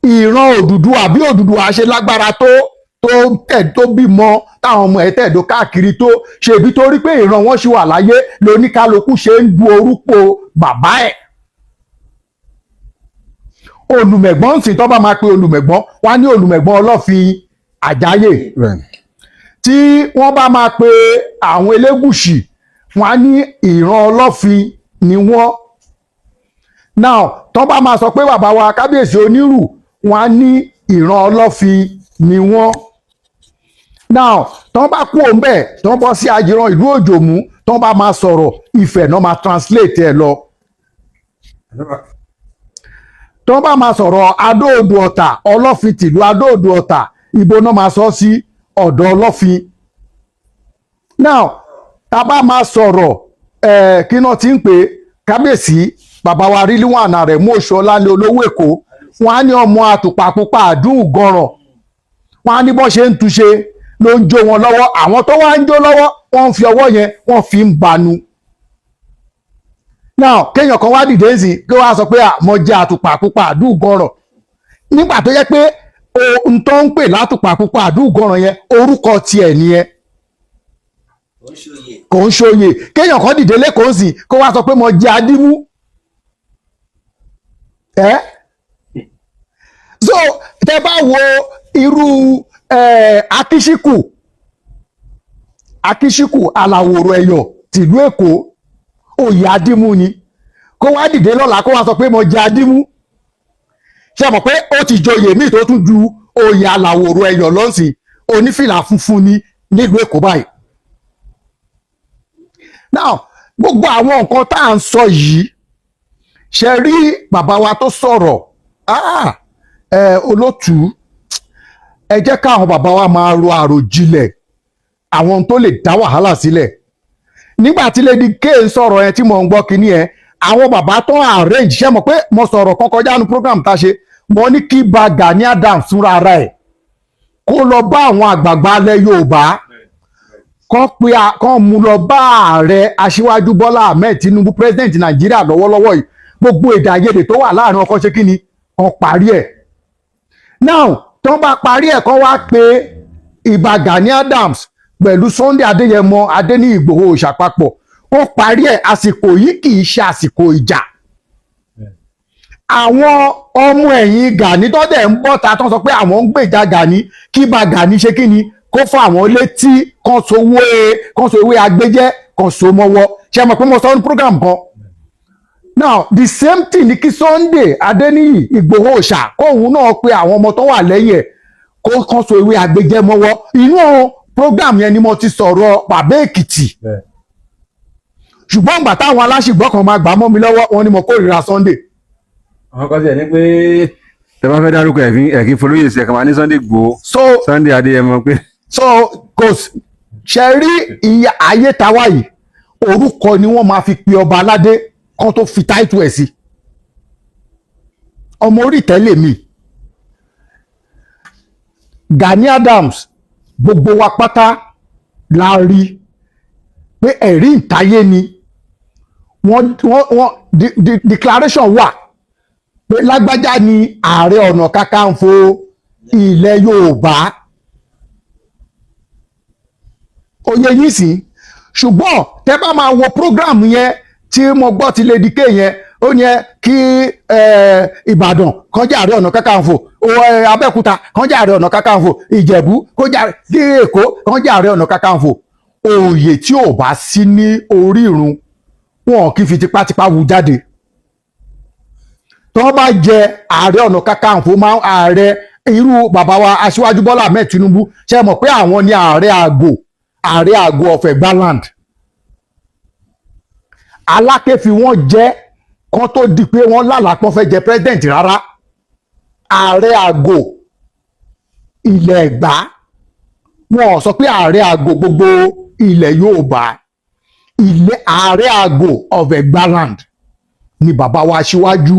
Speaker 1: ìran Odùduwà bí Odùduwà ṣe lágbára tó bímọ táwọn ọmọ ẹ̀ tẹ̀dó káàkiri tó ṣèbí torí pé ìran wọn ṣì wà láyé lóníkálukú ṣe ń du orúkọ bàbá ẹ̀. Olùmẹ̀gbọ́n ń sìn tó bá máa pe Olùmẹ̀gbọ́n wá ní Olùmẹ̀gbọ́n Ọlọ́fin Àjáyè. Tí wọ́n bá máa pe àwọn Elégùṣì wọ́n á ní ìran Ọlọ́fin ni wọ́n. Now tó bá máa sọ pé bàbá wa Kábíyèsí Onírù wọ́n á ní ìran Ọlọ́fin ni wọ́n. Now tó bá kú òun bẹ́ẹ̀ tó bọ́ sí Ajíran ìlú Òjòmú tó bá máa sọ̀rọ̀ Ifẹ̀ náà máa translate ẹ̀ lọ. Tó bá máa sọ̀rọ̀ Adó-Odò Ọ̀tà Ọlọ́fin tìlú Adó-Odò Ọ̀tà ibo náà máa sọ sí ọ̀dọ̀ Ọlọ́fin. Now tá bá máa sọ̀rọ̀ kí náà ti ń pè Kábíyèsí bàbá wa Rílíwàn Àrẹ̀mú Òṣùọlálé olówó Èkó wọ́n á ní ọmọ àtùpà pupa àdúhùn gọ̀ràn. Wọ́n á ní bọ́ ṣe ń túṣe ló ń jó wọn lọ́wọ́, àwọn tó wá ń jó lọ́wọ́ wọ́n ń fi ọwọ́ yẹn wọ́n fi ń banu. now kéèyàn kan wá dìde sí kí wọ́n á sọ pé mo jẹ́ àtùpà pupa àdúgọ̀rọ̀ nígbà tó yẹ pé ohun tó ń pè látùpà pupa àdúgọ̀rọ̀ yẹn orúkọ tiẹ̀ nìyẹn kò ń ṣòye kéèyàn kan dìde lẹ́kọ̀ọ́ sí kó wá sọ pé mo jẹ́ adímú so tẹ bá wo irú akíṣíkù aláwòrán ẹ̀yọ̀ tìlú Èkó oyè adímú ni kó wá dìde lọ́la kó wá sọ pé mo jẹ́ adímú ṣe mọ̀ pé ó ti joyè míì tó tún ju oyè aláwòrán ẹ̀yọ̀ lọ́sìn onífìlà funfun ni nílùú Èkó báyìí. now gbogbo àwọn nǹkan tá à ń sọ yìí ṣe rí bàbá wa tó sọ̀rọ̀ olótùú ẹ jẹ́ káwọn bàbá wa máa ro àròjinlẹ̀ àwọn tó lè dá wàhálà sílẹ̀ nígbà tí Lady K sọ̀rọ̀ yẹn tí mo ń gbọ́ kínní ẹ̀ àwọn bàbá tó arrange ṣe mọ̀ pé mo sọ̀rọ̀ kan kọjá nu program tá a ṣe mo ní kí ba Gani Adams fúnra ara ẹ̀ kó lọ bá àwọn àgbààgbà alẹ́ Yorùbá kán mú lọ bá ààrẹ Aṣíwájú Bọ́lá Ahmed Tinubu president Nàìjíríà lọ́wọ́lọ́wọ́ yìí gbogbo èdè àìyedè tó wà láàrin ọkọ ṣe kí ni kan parí ẹ̀ now tó bá parí ẹ̀ kan wá pé ìbà Gani Adams pẹ̀lú Sunday Adéyẹmọ Adéníyì Ìgbòho ìṣàpapọ̀ ó parí ẹ̀ àsìkò yìí kì í ṣe àsìkò ìjà àwọn ọmọ ẹ̀yìn Gani tó dẹ̀ ń bọ̀ ta tó sọ pé àwọn ń gbèjà Gani kí bá Gani ṣe kí ni kó fún àwọn létí kan so ewé agbẹ́jẹ́ kan so mọ́wọ́ ṣe mọ̀ pé mo sọ ní program kan now the same thing ni kí Sunday Adéníyì Ìgbòho ṣà kóhun náà pé àwọn ọmọ tó wà lẹ́yìn ẹ̀ kó kan so ewé agbẹ́jẹ́ mọ́wọ́ inú program yẹn ni mo ti sọ̀rọ̀ Bàbá Èkìtì ṣùgbọ́n ìgbà táwọn aláṣìgbọ́ kan máa gbà mọ́ mi lọ́wọ́ wọn ni mo kórìíra Sunday.
Speaker 4: àwọn kan sì ẹ̀ ní pé tẹ bá fẹ́ dárúkọ ẹ̀kí folóyè sí ẹ̀ka máa ní Sunday Igboho Sunday Adéyẹmọ pé.
Speaker 1: so kò ṣe rí iye ayé tàwa yìí orúkọ ni wọ́n máa fi pe ọba aládé kan tó fi táìtù ẹ̀ sí ọmọ orí ìtẹ́lẹ̀ mi Gani Adams gbogbo wa pátá la rí pé ẹ̀rí ìtayé ni wọ́n declaration wà pé lágbájá ni Ààrẹ Ọ̀nà Kakanfò ilẹ̀ Yorùbá oyè yìí sí ṣùgbọ́n tẹ́ bá máa wo program yẹn tí mo gbọ́ ti Lady K yẹn ó ní kí Ìbàdàn kan jẹ́ Ààrẹ Ọ̀nà Kakanfò Abẹ́òkúta kan jẹ́ Ààrẹ Ọ̀nà Kakanfò Ìjẹ̀bú kó jẹ́ kí Èkó kan jẹ́ Ààrẹ Ọ̀nà Kakanfò oyè tí ò bá sí ní orí ìrun wọn kì í fi tipátipá wú jáde tó bá jẹ Ààrẹ Ọ̀nà Kakanfò máa ń ààrẹ irú bàbá wa Aṣíwájú Bọ́lá Ahmed Tinubu ṣe mọ̀ pé àwọn ni ààrẹ àgọ́ of Egbaland Aláké fi wọ́n jẹ́ kan tó di pé wọ́n lálàpọ̀ fẹ́ jẹ president rárá ààrẹ àgọ́ ilẹ̀ Ẹ̀gbá wọn sọ pé ààrẹ àgọ́ gbogbo ilẹ̀ Yorùbá ààrẹ àgọ́ of Egbaland ni bàbá wa Aṣíwájú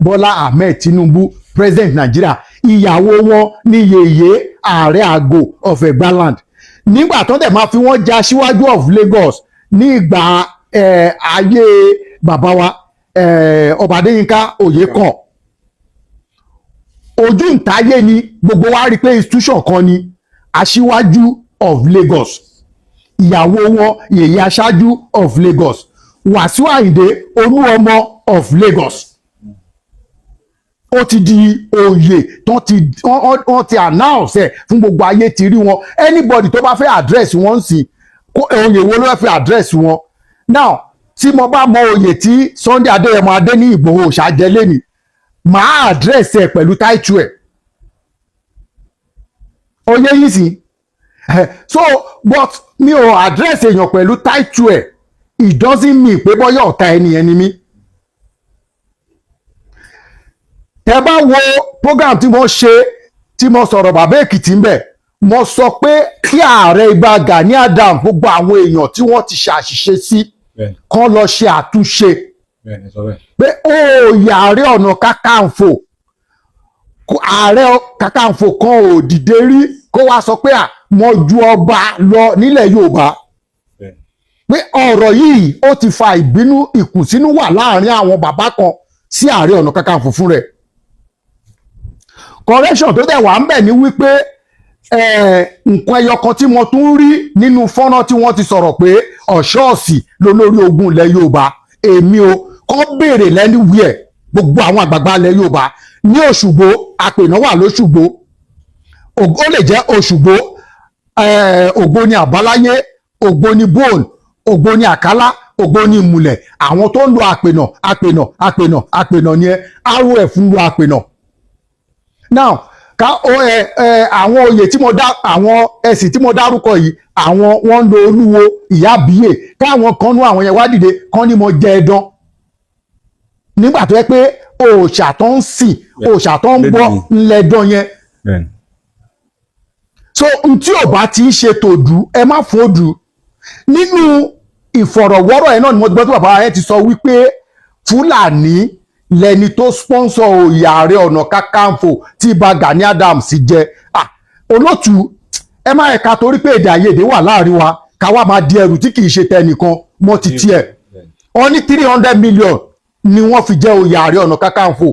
Speaker 1: Bọ́lá Ahmed Tinubu president Nàìjíríà ìyàwó wọn ní yèyé ààrẹ àgọ́ of Egbaland nígbà tó dẹ̀ máa fi wọ́n jẹ Aṣíwájú of Lagos ní ìgbà ayé bàbá wa Ọba Adéyínká Oyèkán ojú ìtayé ni gbogbo wa rí pé institution kan ni Aṣíwájú of Lagos ìyàwó wọn yèyé Aṣáájú of Lagos Wàsíù Àyìndé Olúọmọ of Lagos ó ti di oyè wọ́n ti announce ẹ̀ fún gbogbo ayé ti rí wọn anybody tó bá fẹ́ address wọn sí oyè wo ló fẹ́ address wọn now tí mo bá mọ oyè tí Sunday Adéyẹmọ Adéníyì Ìgbòho ṣàjẹ́ lẹ́ni màá address ẹ̀ pẹ̀lú title ẹ̀ oyè yìí sí so but mi ò address èèyàn pẹ̀lú title ẹ̀ it doesn't mean pé bọ́yá ọ̀tá ẹni mi. tẹ́ bá wo program tí mo ṣe tí mo sọ̀rọ̀ Bàbá Èkìtì ń bẹ̀ mo sọ pé kí ààrẹ Ìbà Gani Adams gbogbo àwọn èèyàn tí wọ́n ti ṣàṣìṣe sí kán lọ ṣe àtúnṣe pé oyè Ààrẹ Ọ̀nà Kakanfò Ààrẹ Kakanfò kan ò dìde rí kó wá sọ pé mo ju ọba lọ nílẹ̀ Yorùbá pé ọ̀rọ̀ yìí ó ti fa ìbínú ìkùnsínú wà láàrin àwọn bàbá kan sí Ààrẹ Ọ̀nà Kakanfò fún rẹ̀. correction tó dẹ̀ wà ń bẹ̀ ni wípé nǹkan ẹyọ kan tí mo tún rí nínú fọ́nrán tí wọ́n ti sọ̀rọ̀ pé Ọ̀ṣọ́ọ̀sì lolórí ogun ilẹ̀ Yorùbá èmi o kọ́ béèrè lẹ́niwíẹ̀ gbogbo àwọn àgbààgbà ilẹ̀ Yorùbá ní Òṣùgbó Àpènà wà lóṣùgbó ó lè jẹ́ Òṣùgbó Ògbóni Àbáláyé Ògbóni Bóòn Ògbóni Àkálá Ògbóni Ìmùlẹ̀ àwọn tó ń lo Àpènà ni ẹ ROF ń lo Àpènà. Now àwọn oyè tí mo dá àwọn ẹ̀sìn tí mo dárúkọ yìí àwọn wọ́n ń lo Olúwo Ìyábíyè káwọn kan nú àwọn yẹn wá dìde kan ní mo jẹ ẹdán nígbà tó yẹ pé òòṣà tó ń sìn òòṣà tó ń bọ ńlẹdán yẹn. So tí ò bá ti ń ṣe tòdú ẹ má fòdù. Nínú ìfọ̀rọ̀wọ́rọ̀ ẹ̀ náà ni mo ti gbọ́ tí bàbá yẹn ti sọ wípé Fúlàní lẹni tó sponsor oyè Ààrẹ Ọ̀nà Kakanfò tí Ìbà Gani Adams jẹ. Olótù ẹ má ẹ̀ka torí pé èdè àìyedè wà láàrin wa ká wá máa di ẹrù tí kì í ṣe tẹnìkan mọ́ ti tiẹ̀. Wọ́n ní 300 million ni wọ́n fi jẹ oyè Ààrẹ Ọ̀nà Kakanfò.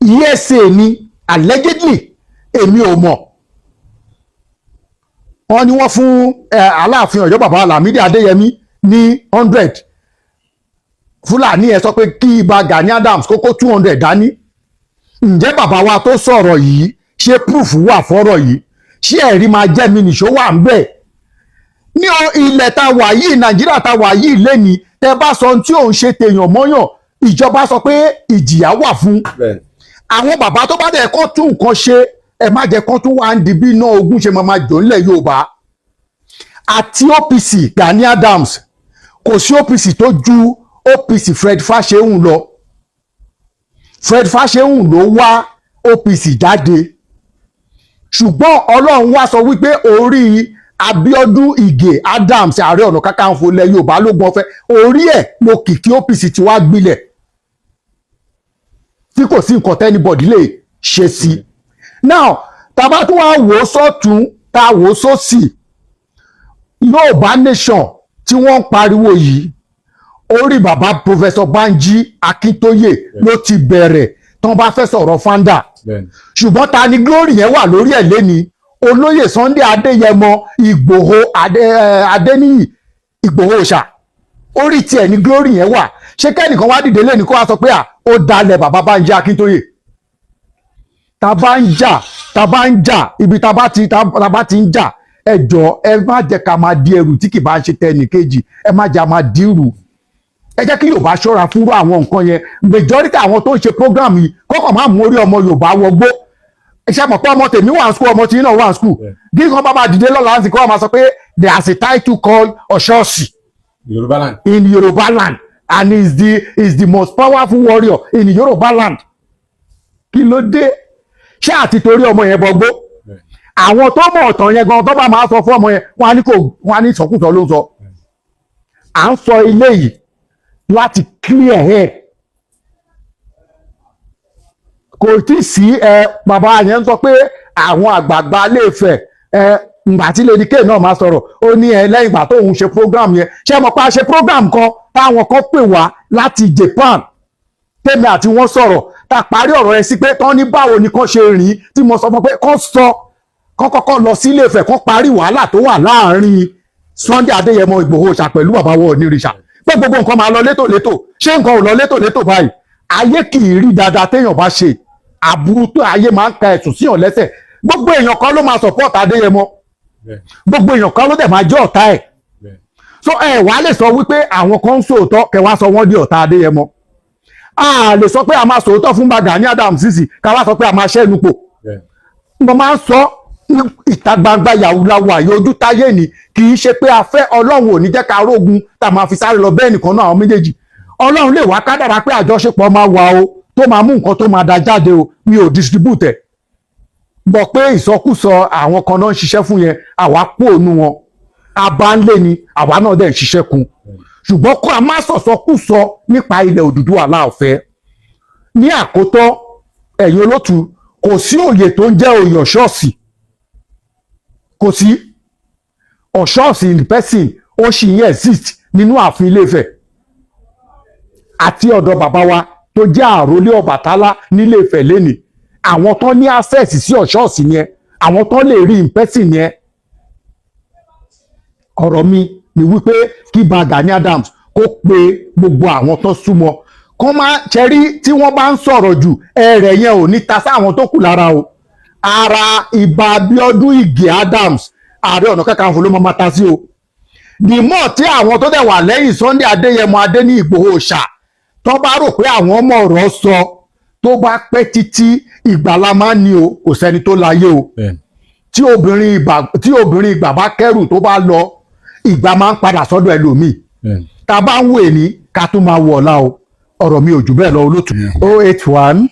Speaker 1: ESA ni allegedly èmi ò mọ̀. Wọ́n ní wọ́n fún Aláàfin Ọ̀yọ́ bàbá Lámídì Adéyẹmí ní 100. Fúlàní ẹ sọ pé kí Ìbà Gani Adams kókó 200 dání. Ǹjẹ́ bàbá wa tó sọ̀rọ̀ yìí ṣé proof wà fọ́rọ̀ yìí ṣé ẹ̀rí máa jẹ́ mi nìṣó wà ń bẹ̀. Ní ilẹ̀ ta wà yìí Nàìjíríà ta wà yìí lẹ́ni tẹ bá sọ tí òun ṣe tèèyàn mọ́yàn ìjọba sọ pé ìjìyà wà fún. Àwọn bàbá tó bá dẹ̀ kọ́ tún nǹkan ṣe ẹ má jẹ́ kán tún wá ń di bí iná ogun ṣe máa jò ńlẹ̀ Yorùbá. Àti OPC Gani Adams kò sí OPC tó ju OPC Fred Fáṣẹ̀hùn lọ. Fred Fáṣẹ̀hùn ló wá OPC jáde ṣùgbọ́n Ọlọ́run wá sọ wípé orí Abíọ́dún Ìgè Adams Ààrẹ Ọ̀nà Kakanfò ilẹ̀ Yorùbá ló gbọ́n fẹ́ orí ẹ̀ ló kìkì OPC ti wá gbilẹ̀ tí kò sí nǹkan tẹ́nibọ̀dì lè ṣe sí. Now tàbá tún wá wò ó sọ́tún tá a wò ó sósì Yorùbá nation tí wọ́n ń pariwo yìí orí bàbá Professor Banji Akíntóyè ló ti bẹ̀rẹ̀ tán bá fẹ́ sọ̀rọ̀ founder ṣùgbọ́n ta ni glory yẹn wà lórí ẹ̀ lẹ́ni Olóyè Sunday Adéyẹmọ Ìgbòho Adéníyì Ìgbòho ṣá orí tiẹ̀ ni glory yẹn wà ṣé kẹ́nìkan wá dìde lẹ́ni kó wá sọ pé ó dalẹ̀ bàbá Banji Akíntóyè. Ta bá ń jà ibi ta bá ti ń jà ẹ jọ̀ọ́ ẹ má jẹ́ ká máa di ẹrù tí kì bá ṣe tẹnì kejì ẹ má jẹ́ máa dìrù. Ẹ jẹ́ kí Yorùbá ṣọ́ra fúnrú àwọn nǹkan yẹn majority àwọn tó ń ṣe program yìí kọ́kọ́ máa mú orí ọmọ Yorùbá wọgbó. Ṣé mọ̀ pé ọmọ tèmi wà ní school ọmọ tí náà wà ní school bí nǹkan bá máa dìde lọ́la láti kọ́ ọ máa sọ pé there is a title called Ọ̀ṣọ́ọ̀sì in Yorùbá land and is the most powerful warrior in Yorùbá land. Kí ló dé? Ṣé àti torí ọmọ yẹn bọgbó àwọn tó mọ̀ ọ̀tàn yẹn gan tó bá máa sọ fún ọmọ yẹn wọ́n á ní ìsọkúsọ ló ń sọ. À ń sọ ilé yìí láti clear head. Kò tí sí bàbá yẹn ń sọ pé àwọn àgbààgbà Ilé-Ifẹ̀ ìgbà tí Lady K náà máa sọ̀rọ̀ ó ní lẹ́yìn ìgbà tóun ṣe program yẹn ṣé mo pa ṣe program kan táwọn kan pè wá láti Japan tèmi àti wọn sọ̀rọ̀ ta parí ọ̀rọ̀ ẹ sí pé tán ní báwo ni kán ṣe rìn tí mo sọ fún pé kán kọ́kọ́ lọ sí Ilé-Ifẹ̀ kán parí wàhálà tó wà láàrin Sunday Adéyẹmọ Ìgbòho ṣà pẹ̀lú bàbá wọn onírìṣà pé gbogbo nǹkan máa lọ létòlétò ṣé nǹkan ò lọ létòlétò báyìí ayé kì í rí dáadáa téèyàn bá ṣe àbúrú tó ayé máa ń ka ẹ̀sùn síyàn lẹ́sẹ̀ gbogbo èèyàn kan ló máa support Adéyẹmọ gbogbo èèyàn kan ló dẹ̀ máa jẹ́ ọ̀tá ẹ̀ so wàá lè sọ wípé àwọn kan ń sòótọ́ kẹwàá sọ wọ́n di ọ̀tá Adéyẹmọ a lè sọ pé a máa sòótọ́ fún Gani Adams sísì ká wá sọ pé a máa ṣẹ́nu pò mo máa ń sọ ìta gbangba yàwùláwà yójú táyé ni kì í ṣe pé a fẹ́ Ọlọ́run ò ní jẹ́ ká rógun tá a máa fi sáré lọ bẹ́ẹ̀ nìkan náà àwọn méjèèjì Ọlọ́run lè wá kádàrá pé àjọṣepọ̀ máa wà o tó máa mú nǹkan tó máa da jáde o mi ò distribute ẹ̀ bọ̀ pé ìsọkúsọ àwọn kan náà ń ṣiṣẹ́ fún yẹn àwa kú ònu wọn abánlé ni àwa náà dẹ̀ ń ṣiṣẹ́ kun ṣùgbọ́n kó a má sọ̀sọ́kúsọ nípa ilẹ̀ Odùduwà láòfẹ́ ní àkótọ́ ẹ̀yin olótù kò sí òye tó ń jẹ́ òye Ọ̀ṣọ́ọ̀sì kò sí Ọ̀ṣọ́ọ̀sì in person ó sì ń exist nínú ààfin Ilé-Ifẹ̀ àti ọ̀dọ̀ bàbá wa tó jẹ́ àrólé Ọbàtálá nílé Ifẹ̀ lénìí àwọn tó ní access sí Ọ̀ṣọ́ọ̀sì yẹn àwọn tó lè rí in-person yẹn. ọ̀rọ̀ mi ni wípé kí Ba Gani Adams kó pe gbogbo àwọn tó súnmọ́ kó má ṣẹ́rí tí wọ́n bá ń sọ̀rọ̀ jù ẹ̀rẹ̀ yẹn ò ní ta sáwọn tó kù lára o. ara Ìbà Abíọ́dún Ìgè Adams Ààrẹ Ọ̀nà Kakanfò ló máa ta sí o. dìmọ̀ tí àwọn tó dẹ̀ wà lẹ́yìn Sunday Adéyẹmọ Adéní Ìgbòho ṣà tó bá rò pé àwọn ọmọ ọ̀rọ̀ sọ tó bá pẹ́ títí ìgbàlá máa ní o kò sẹ́ni tó láyé o. tí obìnrin ìgbà bá kẹ́rù tó bá lọ ìgbà máa ń padà sọ́dọ̀ ẹlòmíì. tá a bá ń wò ní ká tún máa wọ̀ ọ̀la o ọ̀rọ̀ mi ò jù bẹ́ẹ̀ lọ olótù. 081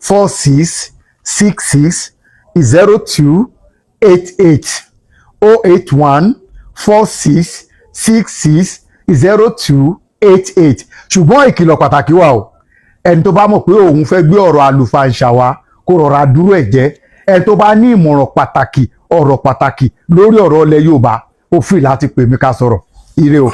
Speaker 1: 46 66 0288 081 46 66 0288 ṣùgbọ́n ìkìlọ̀ pàtàkì wà o ẹni tó bá mọ̀ pé òun fẹ́ gbé ọ̀rọ̀ àlùfàǹṣà wá kó rọra dúró ẹ̀ jẹ́ ẹni tó bá ní ìmọ̀ràn pàtàkì ọ̀rọ̀ pàtàkì lórí ọ̀rọ̀ ilẹ̀ Yorùbá ó fi láti pè mí ká sọ̀rọ̀ ire o.